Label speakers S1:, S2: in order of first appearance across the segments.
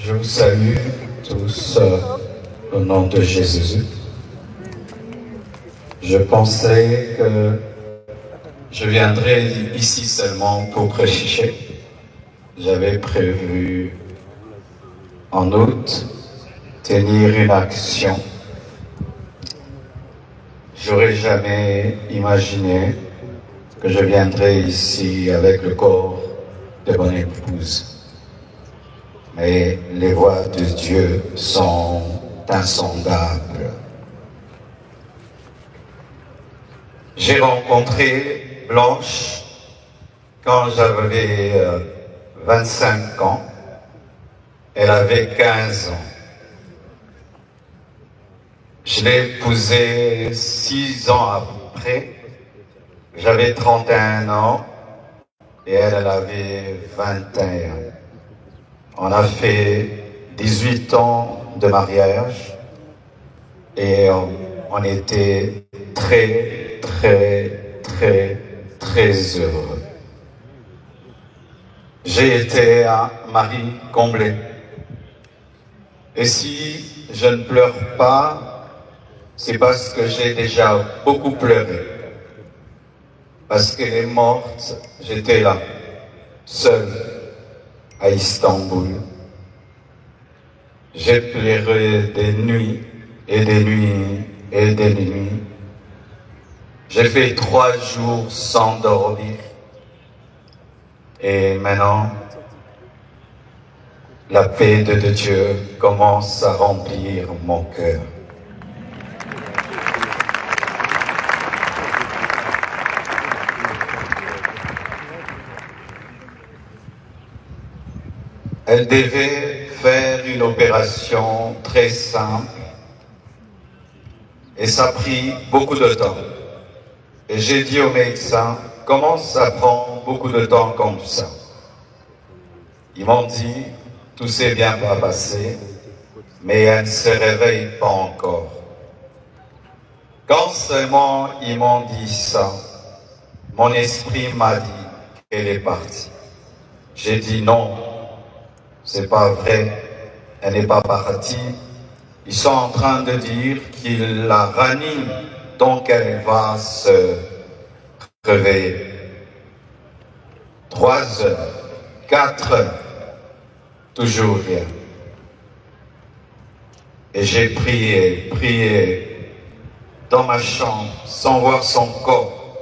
S1: Je vous salue tous au nom de Jésus. Je pensais que je viendrais ici seulement pour prêcher. J'avais prévu en août tenir une action. J'aurais jamais imaginé que je viendrais ici avec le corps de mon épouse. Mais les voies de Dieu sont insondables. J'ai rencontré Blanche quand j'avais 25 ans. Elle avait 15 ans. Je l'ai épousée 6 ans après. J'avais 31 ans et elle avait 21. On a fait 18 ans de mariage et on était très, très, très, très heureux. J'ai été un mari comblé. Et si je ne pleure pas, c'est parce que j'ai déjà beaucoup pleuré. Parce qu'elle est morte, j'étais là, seul, à Istanbul. J'ai pleuré des nuits et des nuits et des nuits. J'ai fait 3 jours sans dormir. Et maintenant, la paix de Dieu commence à remplir mon cœur. Elle devait faire une opération très simple et ça a pris beaucoup de temps. Et j'ai dit au médecin, comment ça prend beaucoup de temps comme ça? Ils m'ont dit, tout s'est bien passé, mais elle ne se réveille pas encore. Quand seulement ils m'ont dit ça, mon esprit m'a dit qu'elle est partie. J'ai dit non. C'est pas vrai, elle n'est pas partie. Ils sont en train de dire qu'ils la raniment, donc elle va se réveiller. 3 heures, 4 heures, toujours rien. Et j'ai prié dans ma chambre, sans voir son corps.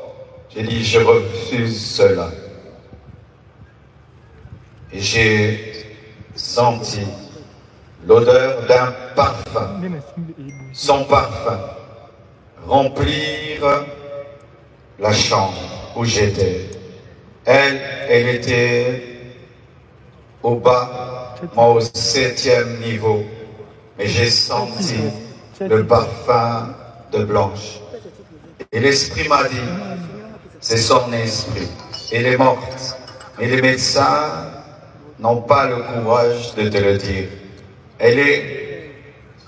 S1: J'ai dit, je refuse cela. Et j'ai senti l'odeur d'un parfum, son parfum, remplir la chambre où j'étais. Elle était au bas, moi au 7e niveau, mais j'ai senti le parfum de Blanche. Et l'esprit m'a dit, c'est son esprit, elle est morte. Mais les médecins n'ont pas le courage de te le dire. Elle est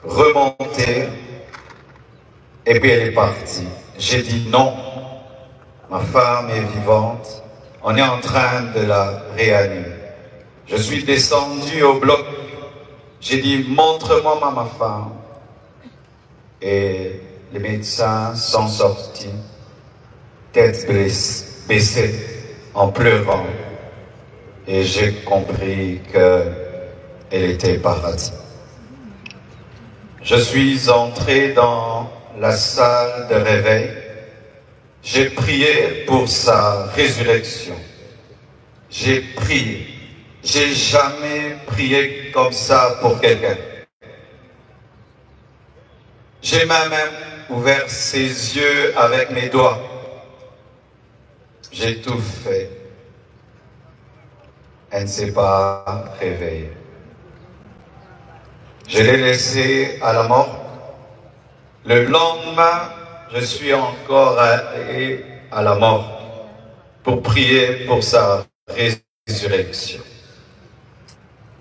S1: remontée et puis elle est partie. J'ai dit non, ma femme est vivante, on est en train de la réanimer. Je suis descendu au bloc, j'ai dit montre-moi ma femme. Et les médecins sont sortis, tête baissée, en pleurant. Et j'ai compris qu'elle était partie. Je suis entré dans la salle de réveil. J'ai prié pour sa résurrection. J'ai prié. J'ai jamais prié comme ça pour quelqu'un. J'ai même ouvert ses yeux avec mes doigts. J'ai tout fait. Elle ne s'est pas réveillée. Je l'ai laissée à la mort. Le lendemain, je suis encore allé à la mort pour prier pour sa résurrection.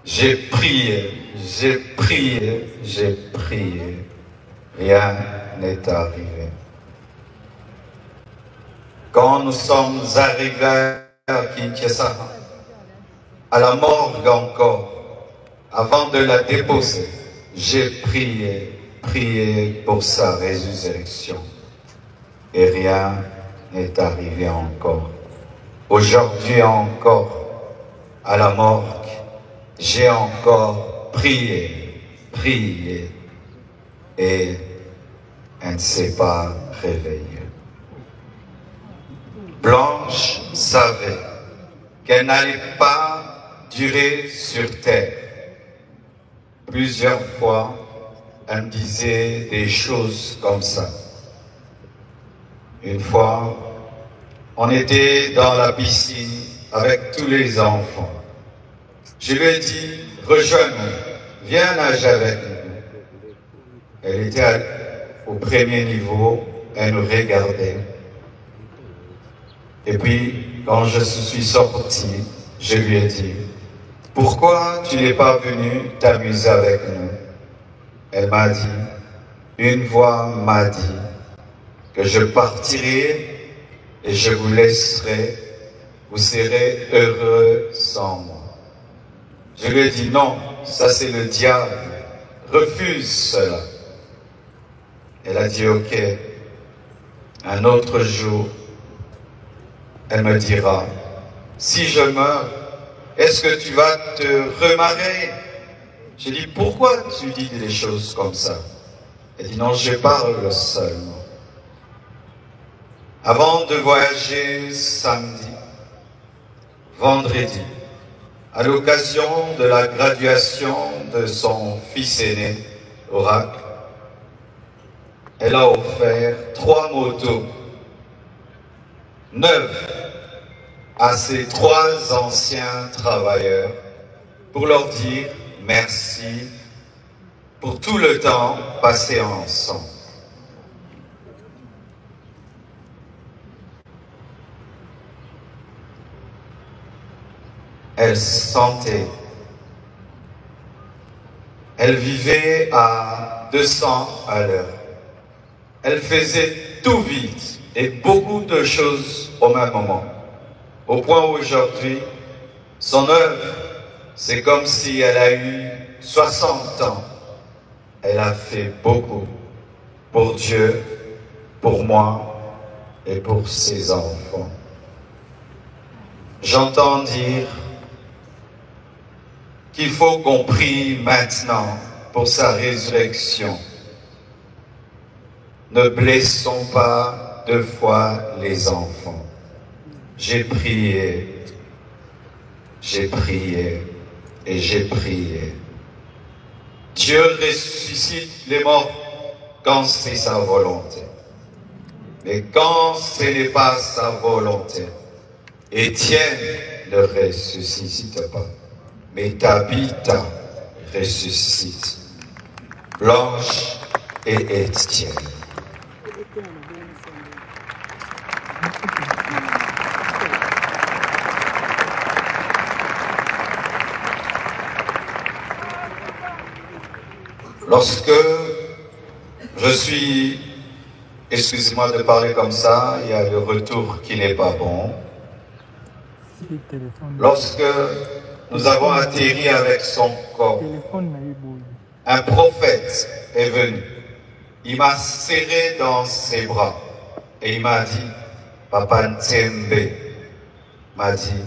S1: J'ai prié, j'ai prié, j'ai prié. Rien n'est arrivé. Quand nous sommes arrivés à Kinshasa, à la morgue encore, Avant de la déposer, j'ai prié pour sa résurrection. Et rien n'est arrivé encore. Aujourd'hui encore, à la morgue, j'ai encore prié, et elle ne s'est pas réveillée. Blanche savait qu'elle n'allait pas durer sur terre. Plusieurs fois, elle me disait des choses comme ça. Une fois, on était dans la piscine avec tous les enfants. Je lui ai dit, rejoins-nous, viens nager avec nous. Elle était au premier niveau, elle nous regardait. Et puis, quand je suis sorti, je lui ai dit, pourquoi tu n'es pas venu t'amuser avec nous? Elle m'a dit, une voix m'a dit que je partirai et je vous laisserai, vous serez heureux sans moi. Je lui ai dit, non, ça c'est le diable, refuse cela. Elle a dit, ok, un autre jour, elle me dira, si je meurs, est-ce que tu vas te remarier? J'ai dit, pourquoi tu dis des choses comme ça? Elle dit, non, je parle seulement. Avant de voyager samedi, vendredi, à l'occasion de la graduation de son fils aîné, Oracle, elle a offert 3 motos neuves à ses 3 anciens travailleurs pour leur dire merci pour tout le temps passé ensemble. Elle sentait, elle vivait à 200 à l'heure. Elle faisait tout vite et beaucoup de choses au même moment. Au point où aujourd'hui, son œuvre, c'est comme si elle a eu 60 ans. Elle a fait beaucoup pour Dieu, pour moi et pour ses enfants. J'entends dire qu'il faut qu'on prie maintenant pour sa résurrection. Ne blessons pas 2 fois les enfants. J'ai prié et j'ai prié. Dieu ressuscite les morts quand c'est sa volonté. Mais quand ce n'est pas sa volonté, Étienne ne ressuscite pas. Mais Tabitha ressuscite. Blanche et Étienne. Lorsque je suis, excusez-moi de parler comme ça, il y a le retour qui n'est pas bon. Lorsque nous avons atterri avec son corps, un prophète est venu. Il m'a serré dans ses bras et il m'a dit, Papa Ntsembe m'a dit,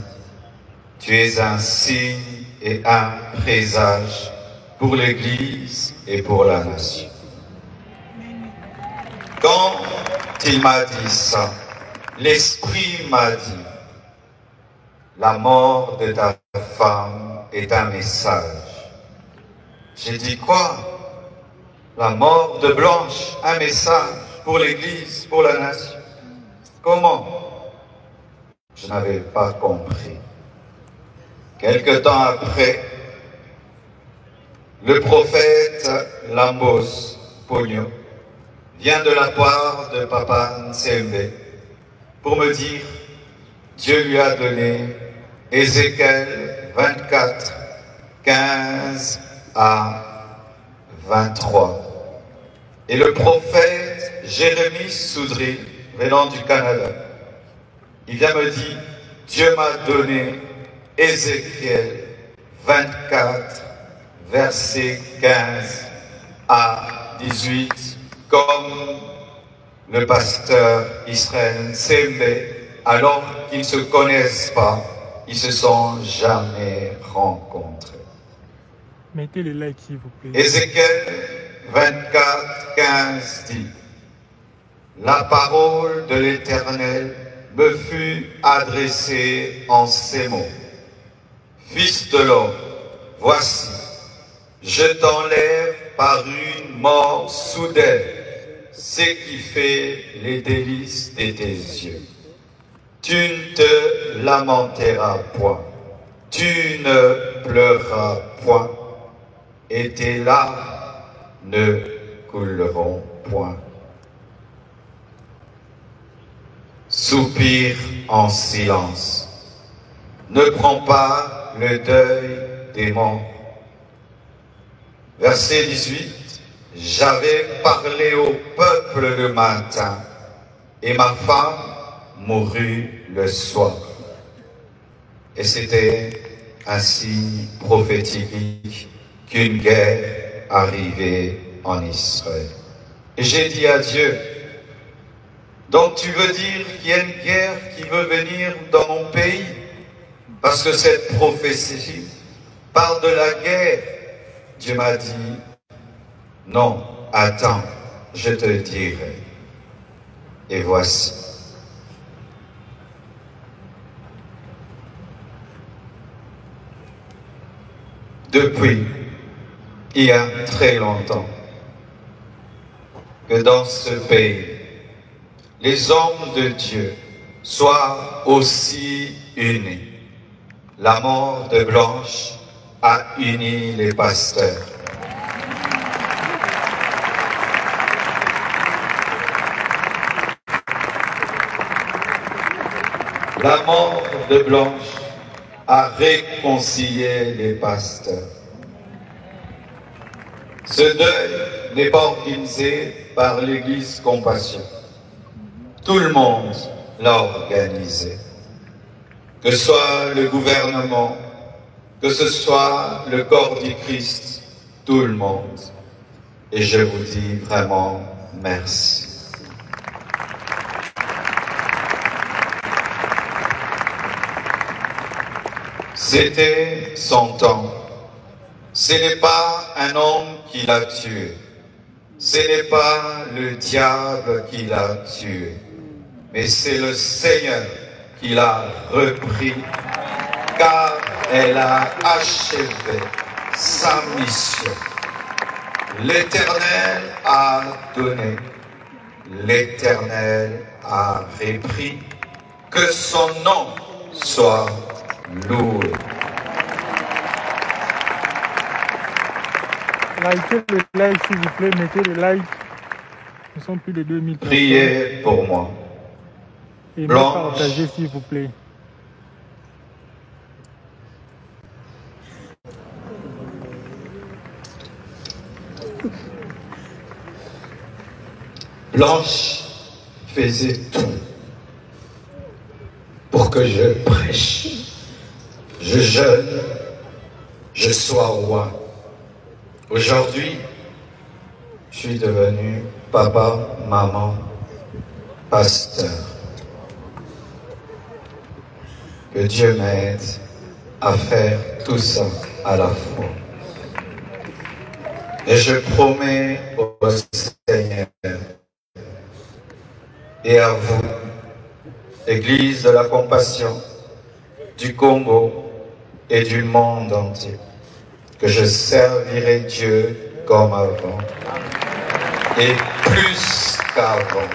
S1: tu es un signe et un présage pour l'Église et pour la nation. Quand il m'a dit ça, l'Esprit m'a dit, la mort de ta femme est un message. J'ai dit quoi? La mort de Blanche, un message pour l'Église, pour la nation. Comment? Je n'avais pas compris. Quelque temps après, le prophète Lambos Pogno vient de la part de Papa Ntsembe pour me dire Dieu lui a donné Ézéchiel 24, 15 à 23. Et le prophète Jérémie Soudry, venant du Canada, il vient me dire Dieu m'a donné Ézéchiel 24, versets 15 à 18, comme le pasteur Israël Nsembe, alors qu'ils ne se connaissent pas, ils ne se sont jamais rencontrés.
S2: Mettez le like s'il vous plaît.
S1: Ézéchiel 24, 15 dit: la parole de l'Éternel me fut adressée en ces mots. Fils de l'homme, voici, je t'enlève par une mort soudaine ce qui fait les délices de tes yeux. Tu ne te lamenteras point, tu ne pleureras point, et tes larmes ne couleront point. Soupire en silence. Ne prends pas le deuil des morts. Verset 18. J'avais parlé au peuple le matin, et ma femme mourut le soir. Et c'était un signe prophétique qu'une guerre arrivait en Israël. Et j'ai dit à Dieu: donc tu veux dire qu'il y a une guerre qui veut venir dans mon pays? Parce que cette prophétie parle de la guerre. Dieu m'a dit: non, attends, je te dirai. Et voici. Depuis, il y a très longtemps, que dans ce pays, les hommes de Dieu soient aussi unis. La mort de Blanche a uni les pasteurs. La mort de Blanche a réconcilié les pasteurs. Ce deuil n'est pas organisé par l'Église Compassion. Tout le monde l'a organisé. Que ce soit le gouvernement, que ce soit le corps du Christ, tout le monde. Et je vous dis vraiment merci. C'était son temps. Ce n'est pas un homme qui l'a tué. Ce n'est pas le diable qui l'a tué. Mais c'est le Seigneur qui l'a repris, car elle a achevé sa mission. L'Éternel a donné, l'Éternel a repris, que son nom soit loué.
S2: Likez le like s'il vous plaît, mettez le like. Nous sommes plus de 2000 personnes.
S1: Priez pour moi.
S2: Et
S1: Blanche,
S2: partagez s'il vous plaît.
S1: Blanche faisait tout pour que je prêche, je jeûne, je sois roi. Aujourd'hui, je suis devenu papa, maman, pasteur. Que Dieu m'aide à faire tout ça à la fois. Et je promets au Seigneur et à vous, Église de la Compassion du Congo et du monde entier, que je servirai Dieu comme avant et plus qu'avant,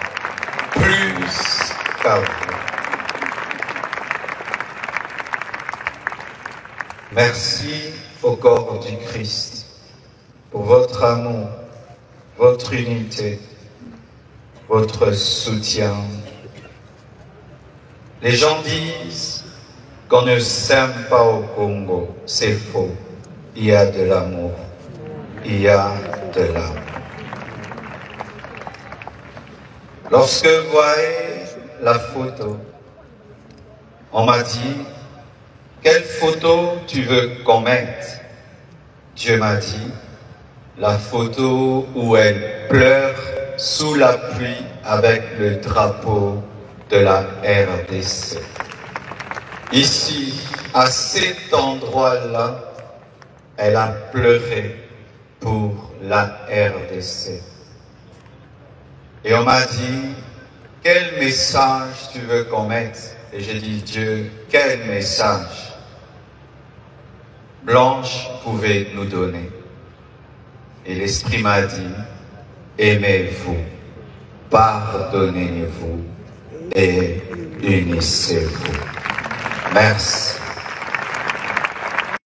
S1: plus qu'avant. Merci au corps du Christ pour votre amour, votre unité, votre soutien. Les gens disent qu'on ne s'aime pas au Congo. C'est faux. Il y a de l'amour. Il y a de l'amour. Lorsque vous voyez la photo, on m'a dit: quelle photo tu veux qu'on mette? Dieu m'a dit, la photo où elle pleure sous la pluie avec le drapeau de la RDC. Ici, à cet endroit-là, elle a pleuré pour la RDC. Et on m'a dit, quel message tu veux qu'on mette? Et j'ai dit, Dieu, quel message Blanche pouvait nous donner? Et l'Esprit m'a dit, aimez-vous, pardonnez-vous et unissez-vous. Merci.